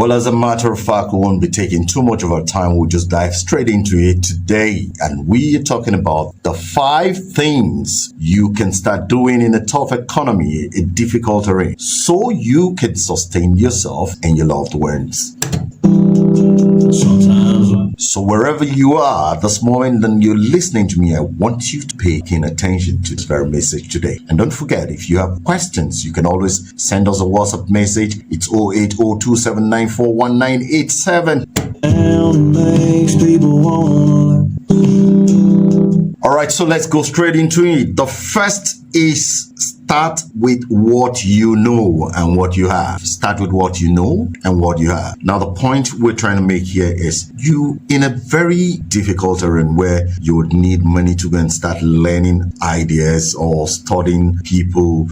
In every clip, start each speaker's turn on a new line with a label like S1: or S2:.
S1: Well, as a matter of fact, we won't be taking too much of our time. We'll just dive straight into it today. And we are talking about the 5 things you can start doing in a tough economy, a difficult terrain, so you can sustain yourself and your loved ones. So wherever you are this moment and you're listening to me, I want you to pay keen attention to this very message today. And don't forget, if you have questions, you can always send us a WhatsApp message. It's 08027941987. All right, so let's go straight into it. The first is start with what you know and what you have. Start with what you know and what you have. Now, the point we're trying to make here is you in a very difficult terrain where you would need money to go and start learning ideas or studying people,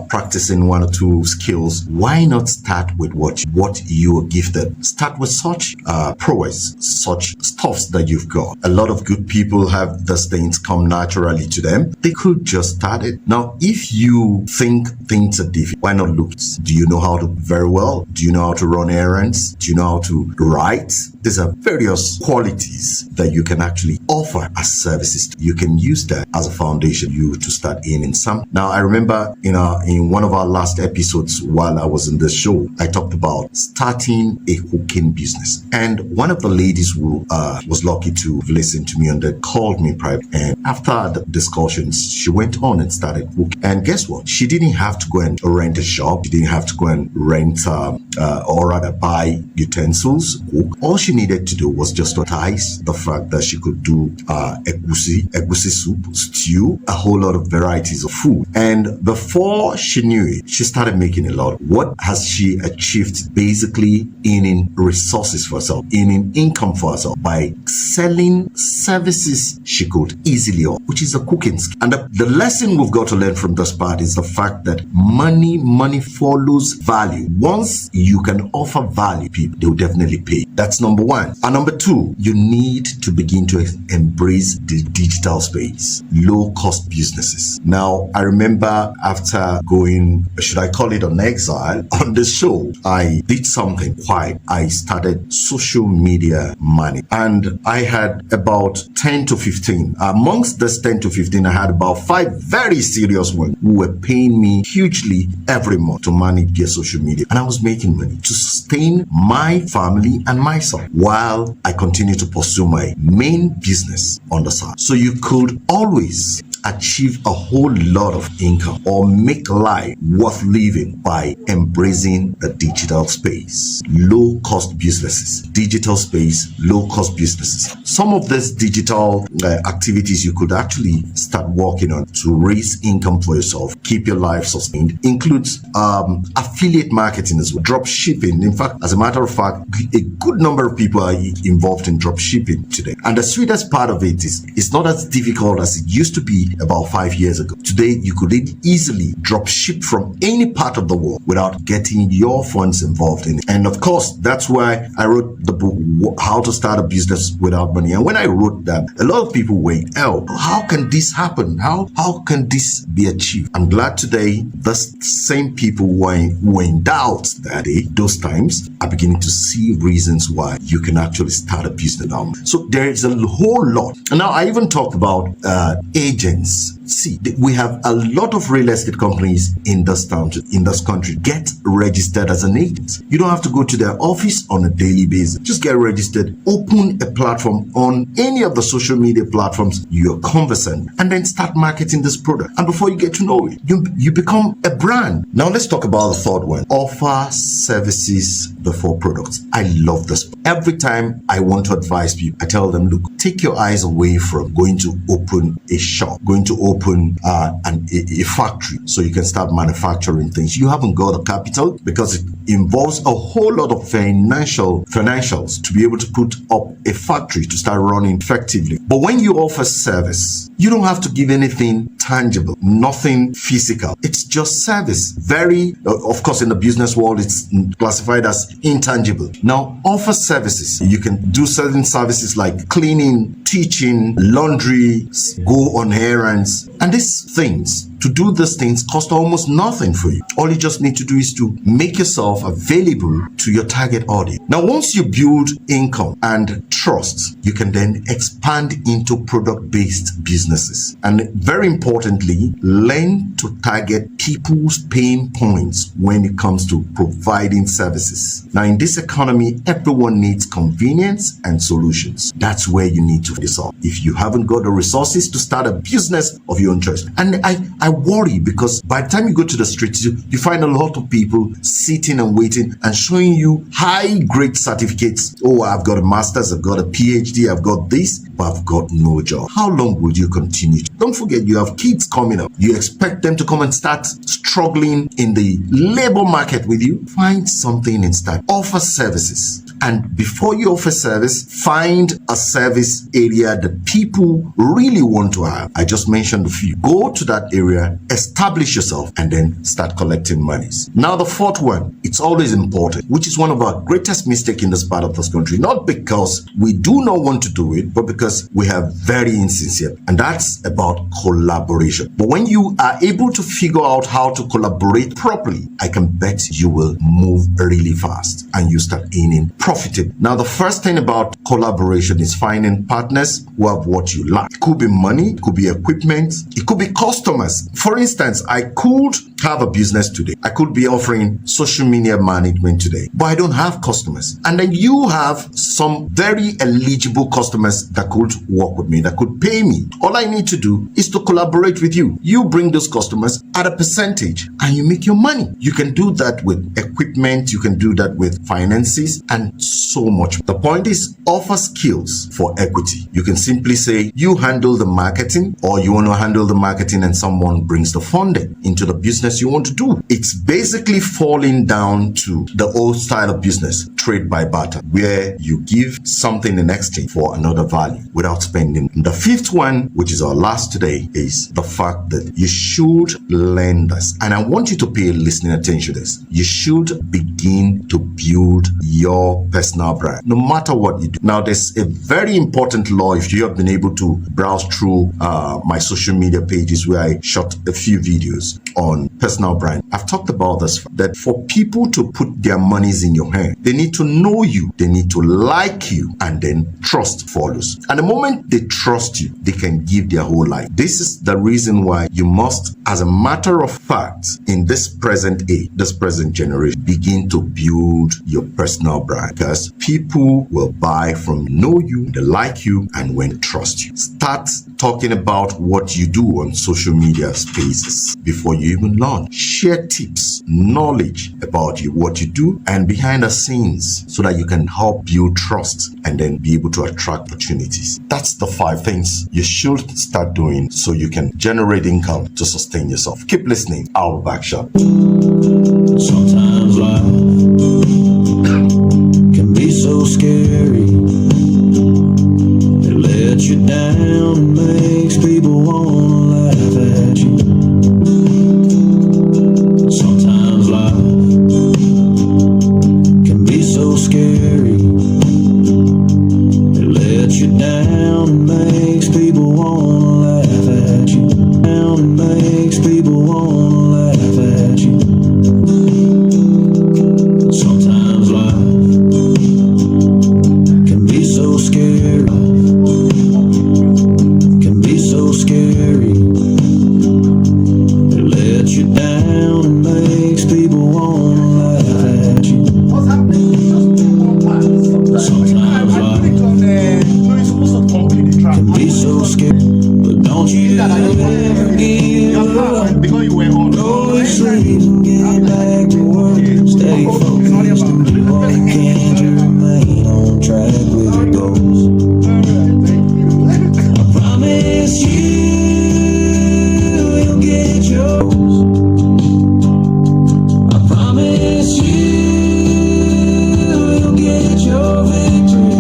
S1: practicing 1 or 2 skills. Why not start with what you are gifted? Start with such prowess, such stuffs that you've got. A lot of good people have these things come naturally to them. They could just start it. Now, if you think things are difficult, why not look? Do you know how to very well? Do you know how to run errands? Do you know how to write? These are various qualities that you can actually offer as services. You can use that as a foundation to start earning some. Now, I remember in one of our last episodes while I was in this show, I talked about starting a cooking business. And one of the ladies who was lucky to listen to me and that called me private. And after the discussions, she went on and started cooking. And guess what? She didn't have to go and rent a shop. She didn't have to go and rent or rather buy utensils, cook. All she needed to do was just to advertise the fact that she could do egusi soup, stew, a whole lot of varieties of food. And before she knew it, she started making a lot. What has she achieved? Basically, earning resources for herself, earning income for herself by selling services she could easily offer, which is a cooking skill. And the lesson we've got to learn from this part is the fact that money follows value. Once you can offer value, people, they will definitely pay. That's number 1. And number 2, you need to begin to embrace the digital space, low-cost businesses. Now, I remember after going, should I call it an exile, on the show, I did something quiet. I started social media money. And I had about 10 to 15. Amongst this 10 to 15, I had about 5 very serious ones who were paying me hugely every month to manage their social media. And I was making money to sustain my family and myself while I continue to pursue my main business on the side. So you could always achieve a whole lot of income or make life worth living by embracing the digital space. Low-cost businesses, digital space, low-cost businesses. Some of these digital activities you could actually start working on to raise income for yourself, keep your life sustained, includes affiliate marketing as well, drop shipping. In fact, as a matter of fact, a good number of people are involved in drop shipping today. And the sweetest part of it is it's not as difficult as it used to be about 5 years ago. Today, you could easily drop ship from any part of the world without getting your funds involved in it. And of course, that's why I wrote the book, How to Start a Business Without Money. And when I wrote that, a lot of people were, how can this happen? How can this be achieved? I'm glad today, the same people who were in doubt that day, those times, are beginning to see reasons why you can actually start a business now. So there is a whole lot. And now I even talked about agents. See, we have a lot of real estate companies in this town, in this country. Get registered as an agent. You don't have to go to their office on a daily basis. Just get registered, open a platform on any of the social media platforms you're conversant, and then start marketing this product. And before you get to know it, you become a brand. Now let's talk about the third one. Offer services before products. I love this. Every time I want to advise people, I tell them, look, take your eyes away from going to open a shop, going to open a factory so you can start manufacturing things. You haven't got the capital because it involves a whole lot of financials to be able to put up a factory to start running effectively. But when you offer service, you don't have to give anything tangible, nothing physical. It's just service. Of course, in the business world, it's classified as intangible. Now, offer services. You can do certain services like cleaning, teaching, laundry, go on errands, and these things to do these things cost almost nothing for you. All you just need to do is to make yourself available to your target audience. Now, once you build income and trust, you can then expand into product-based businesses. And very importantly, learn to target people's pain points when it comes to providing services. Now, in this economy, everyone needs convenience and solutions. That's where you need to solve. If you haven't got the resources to start a business of your own choice, and I worry because by the time you go to the streets, you find a lot of people sitting and waiting and showing you high grade certificates. Oh, I've got a master's, I've got a PhD, I've got this, but I've got no job. How long will you continue? Don't forget, you have kids coming up. You expect them to come and start struggling in the labor market with you? Find something instead. Offer services. And before you offer service, find a service area that people really want to have. I just mentioned a few. Go to that area, establish yourself, and then start collecting monies. Now, the fourth one, it's always important, which is one of our greatest mistakes in this part of this country. Not because we do not want to do it, but because we are very insincere. And that's about collaboration. But when you are able to figure out how to collaborate properly, I can bet you will move really fast and you start earning profitable. Now, the first thing about collaboration is finding partners who have what you like. It could be money, it could be equipment, it could be customers. For instance, I could have a business today. I could be offering social media management today, but I don't have customers. And then you have some very eligible customers that could work with me, that could pay me. All I need to do is to collaborate with you. You bring those customers at a percentage and you make your money. You can do that with equipment, you can do that with finances, and so much. The point is, offer skills for equity. You can simply say you handle the marketing, or you want to handle the marketing and someone brings the funding into the business you want to do. It's basically falling down to the old style of business, trade by barter, where you give something in exchange for another value without spending. The fifth one, which is our last today, is the fact that you should learn this. And I want you to pay listening attention to this. You should begin to build your personal brand, no matter what you do. Now, there's a very important law. If you have been able to browse through my social media pages where I shot a few videos on personal brand, I've talked about this, that for people to put their monies in your hand, they need to know you, they need to like you, and then trust follows. And the moment they trust you, they can give their whole life. This is the reason why you must, as a matter of fact, in this present age, this present generation, begin to build your personal brand, because people will buy from know you, they like you, and when they trust you. Start talking about what you do on social media spaces before you even launch. Share tips, knowledge about you, what you do, and behind the scenes, so that you can help build trust and then be able to attract opportunities. That's the 5 things you should start doing so you can generate income to sustain yourself. Keep listening. I'll be back short.
S2: Sometimes life can be so scary. It lets you down and makes people wanna laugh at you. Sometimes life can be so scary. It lets you down and makes people wanna laugh at you. Down and makes people wanna laugh at you. Sometimes life can be so scary. Can be so scary. It lets you down and makes people wanna laugh at you. Sometimes life can be so scary. But don't you ever give up. Go to sleep and get back to work. Stay focused and do all you can to remain on track with your goals. I promise you will get yours. I promise you will get your victory.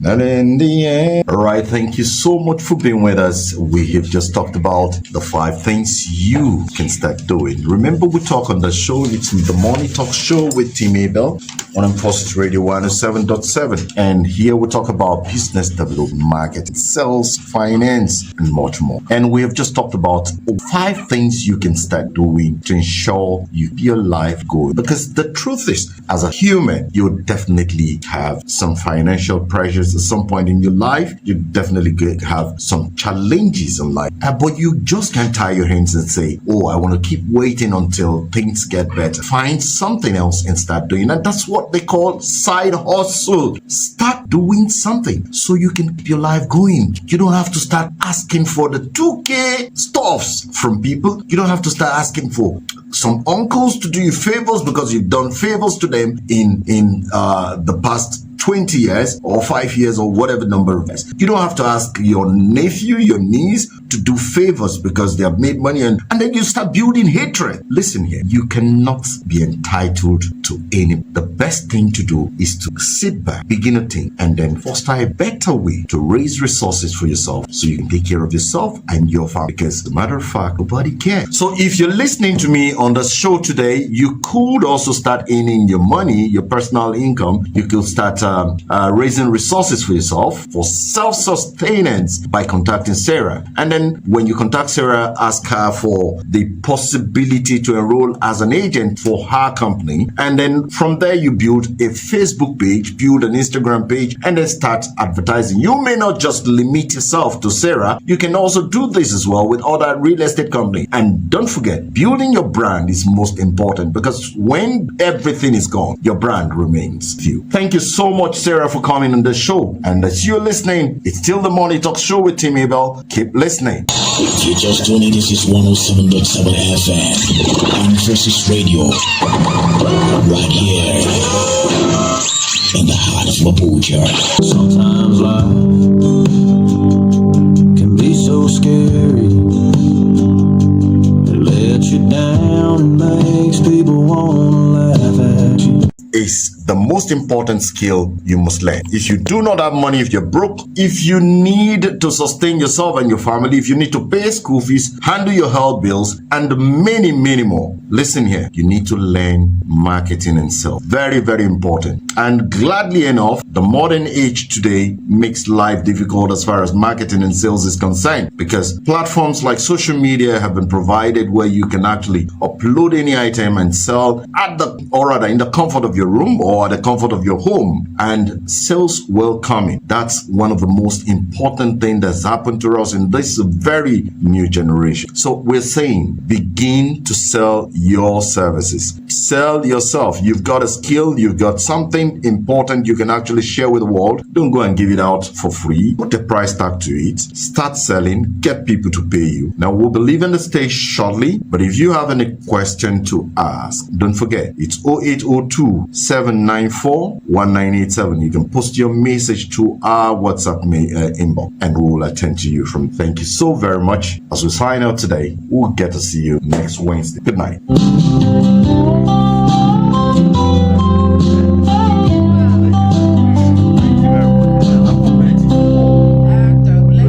S1: And in the end, all right, thank you so much for being with us. We have just talked about the 5 things you can start doing. Remember, we talk on the show, it's the Morning Talk Show with Tim Abel. on Emphasis Radio 107.7. And here we talk about business development, marketing, sales, finance, and much more. And we have just talked about 5 things you can start doing to ensure you keep your life going. Because the truth is, as a human, you definitely have some financial pressures at some point in your life. You definitely have some challenges in life. But you just can't tie your hands and say, oh, I want to keep waiting until things get better. Find something else and start doing. And that's what they call side hustle. Start doing something so you can keep your life going. You don't have to start asking for the 2K stuffs from people. You don't have to start asking for some uncles to do you favors because you've done favors to them in the past 20 years or 5 years or whatever number of years. You don't have to ask your nephew, your niece to do favors because they have made money and then you start building hatred. Listen here, you cannot be entitled to any. The best thing to do is to sit back, begin to think, and then foster a better way to raise resources for yourself so you can take care of yourself and your family. Because as a matter of fact, nobody cares. So if you're listening to me on the show today, you could also start earning your money, your personal income. You could start raising resources for yourself for self-sustenance by contacting Sarah. And then when you contact Sarah, ask her for the possibility to enroll as an agent for her company. And then from there, you build a Facebook page, build an Instagram page, and then start advertising. You may not just limit yourself to Sarah. You can also do this as well with other real estate companies. And don't forget, building your brand is most important because when everything is gone, your brand remains few. Thank you so much, Sarah, for coming on the show. And as you're listening, it's still the Morning Talk Show with Tim Abel. Keep listening.
S2: If you just tuned in, this is 107.7 FM, Emphasis Radio, right here in the heart of Abuja. Sometimes life can be so scary. It lets you down and makes people wanna laugh at you.
S1: Is the most important skill you must learn. If you do not have money, if you're broke, if you need to sustain yourself and your family, if you need to pay school fees, handle your health bills, and many, many more, listen here, you need to learn marketing and sales. Very, very important. And gladly enough, the modern age today makes life difficult as far as marketing and sales is concerned because platforms like social media have been provided where you can actually upload any item and sell in the comfort of your room or the comfort of your home, and sales will come in. That's one of the most important things that's happened to us in this very new generation. So we're saying begin to sell your services. Sell yourself. You've got a skill, you've got something important you can actually share with the world. Don't go and give it out for free. Put a price tag to it. Start selling. Get people to pay you. Now we'll be leaving the stage shortly, but if you have any question to ask, don't forget it's 0802 794 1987. You can post your message to our WhatsApp inbox and we will attend to you from. Thank you so very much. As we sign out today, we'll get to see you next Wednesday. Good night.